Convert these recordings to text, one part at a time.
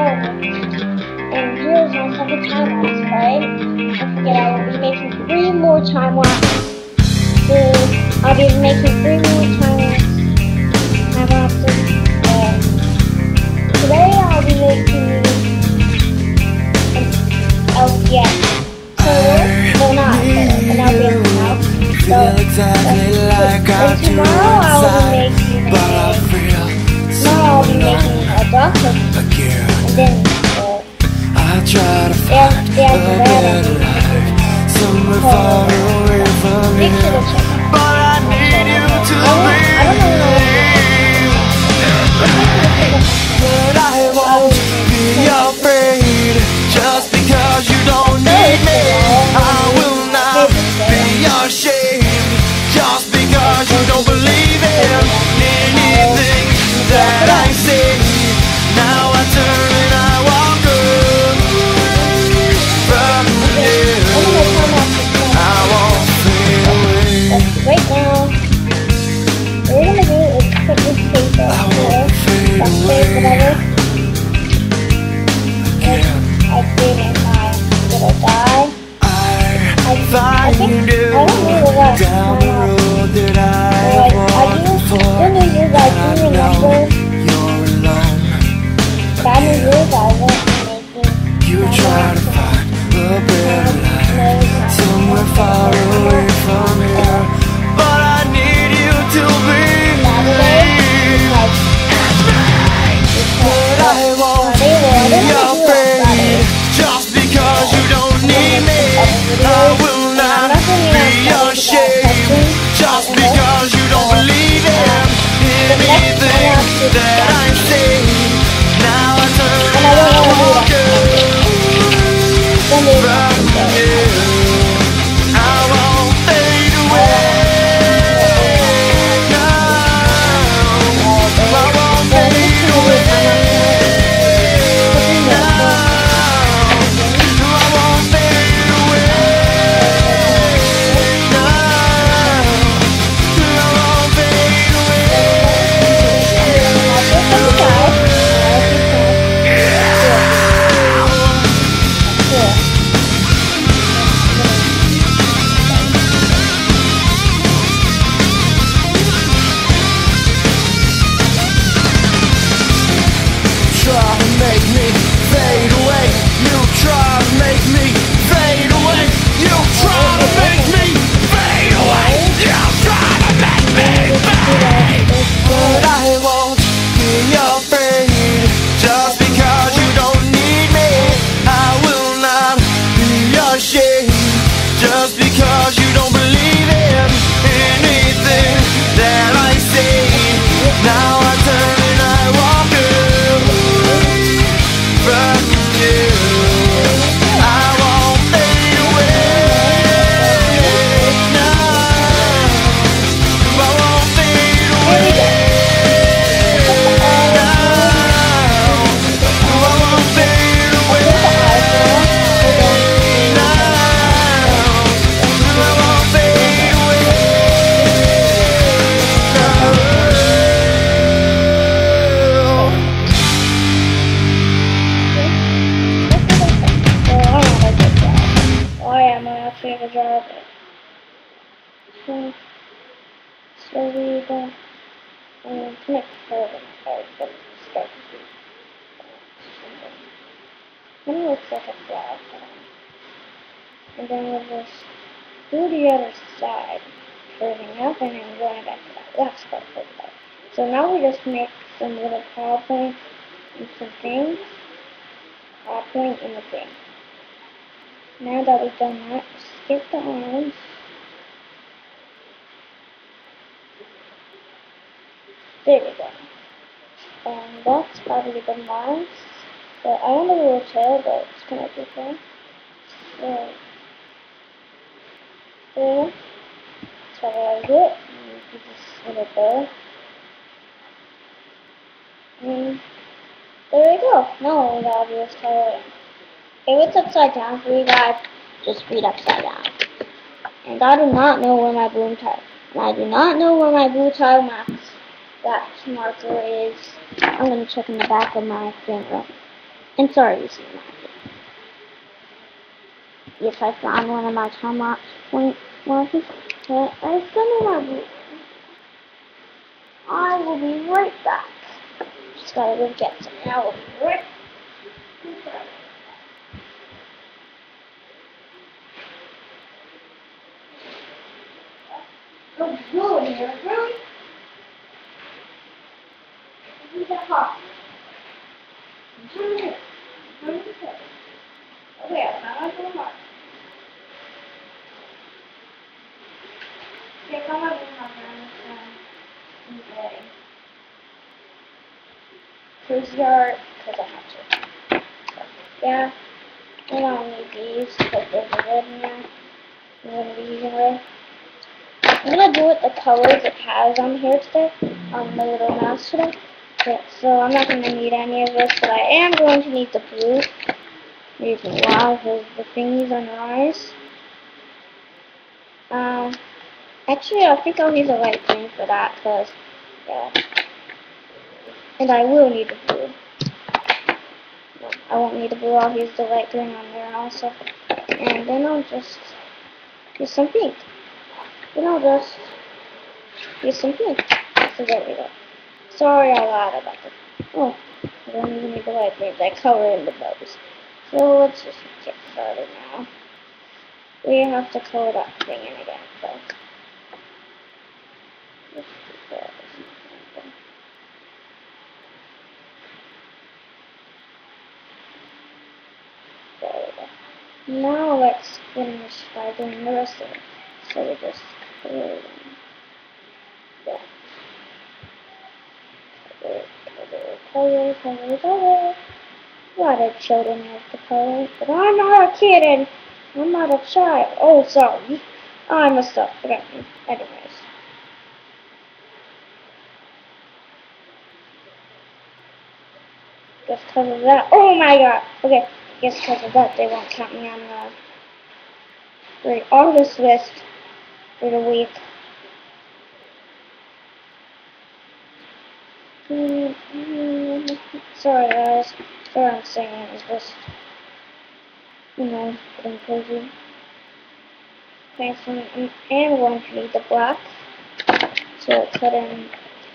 And here's my second time lapse, right? Don't forget I will be making 3 more time lapses. I'll be making 3 more time lapses. Today I'll be making an LCS server. No, not server, an LCS house. And tomorrow I'll be making a doctor. And then I try to find a better life somewhere far away from here, but I need you to believe. But I won't be afraid just because you don't need me. I will not be ashamed just because you don't believe in anything that I say. Now I turn and I walk away from you. I won't fade away. Right now, what we're gonna do is put this tape up here. Duct tape, whatever. I think if I'm gonna die. I don't know what down the road that I Good news is I do remember. You're alone. Bad news is I won't be making. You try to find a better life somewhere far away from here, but I need you to believe. But I won't be afraid just because you don't need me. I will not be ashamed just because you don't believe in anything that I say. Now I turn and I walk away from you. I won't fade away. No, I won't fade away. No, I won't fade away. No, I won't fade away. Try to make me fade away. You try to make me fade away. You try to make me fade away. You try to make me fade. But I won't be afraid just because you don't need me. I will not be ashamed just because you don't believe in anything that I say. Now I turn and I walk away from you. I won't fade away. No, I won't fade away. No, I won't fade away. No, I won't fade away. Oh yeah, my favorite job. So we go connect further. Start to do something. It looks like a flag. And then we'll just do the other side, turning up and then going back to that last part for that. So now we just make some little PowerPoint and some things. PowerPoint and the thing. Now that we've done that, skip the arms. There we go. And that's probably the mouse. So I want a wheelchair, but it's kind of different. So there. That's how I do it. And you just put it there. And there we go. Now we got this toilet. If it's upside down for you guys, just read upside down. And I do not know where my boom tile. And I do not know where my blue tile max that marker is. I'm gonna check in the back of my camera. And sorry, you see my happy. Yes, I found one of my time lapse point markers, but I still know my. I will be right back. Just gotta go get some. I will be right back. Oh, good here, really? This is a hot. Okay, I found my little mark. Yeah, I found my little marker on this day. Cruise yard, because I have to. So, yeah, I don't need these because there's a red in there. I'm going to be using red. I'm going to do it the colors it has on here today, on the little mouse today. Yeah, so I'm not going to need any of this, but I am going to need the blue. Reason why, because the thingies on the eyes. Actually, I think I'll use a light green for that, because, yeah. And I will need the blue. No, I won't need the blue, I'll use the light green on there also. And then I'll just use some pink. Then I'll just use some pink. So there we go. Sorry I lied about this. Oh, I don't even need the light green, I color in the bows. So let's just get started now. We have to color that thing in again, so. Let's do that. There we go. Now let's finish by doing the rest of it. So we just color them. Yeah. Color. A lot of children have to color, but I'm not a kid and I'm not a child. Oh, sorry. I messed up. Forgot me. Anyways. Just because of that. Oh my god. Okay. Guess because of that they won't count me on the great artist list for the week. Sorry guys. Sorry I'm singing. It's just, you know, getting crazy. Okay, so I am going to need the black to put in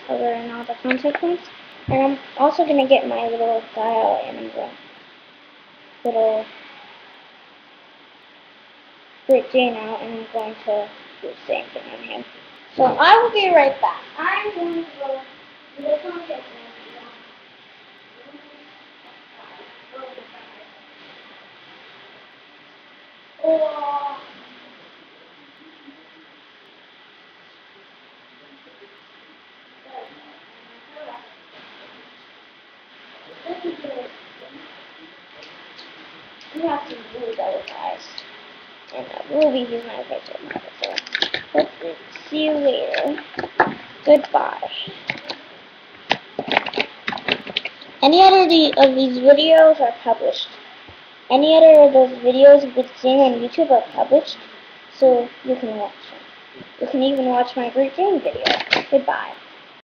color in all the contact points. And I'm also going to get my little dial and I'm going little Great Dane out and I'm going to do the same thing on him. So I will be right back. I'm going to go to the contact points. You have to use other guys. And Ruby is my favorite mother, so let's see you later. Goodbye. Any other of these videos are published. Any other of those videos you've been seeing on YouTube are published, so you can watch them. You can even watch my Great Dane video. Goodbye.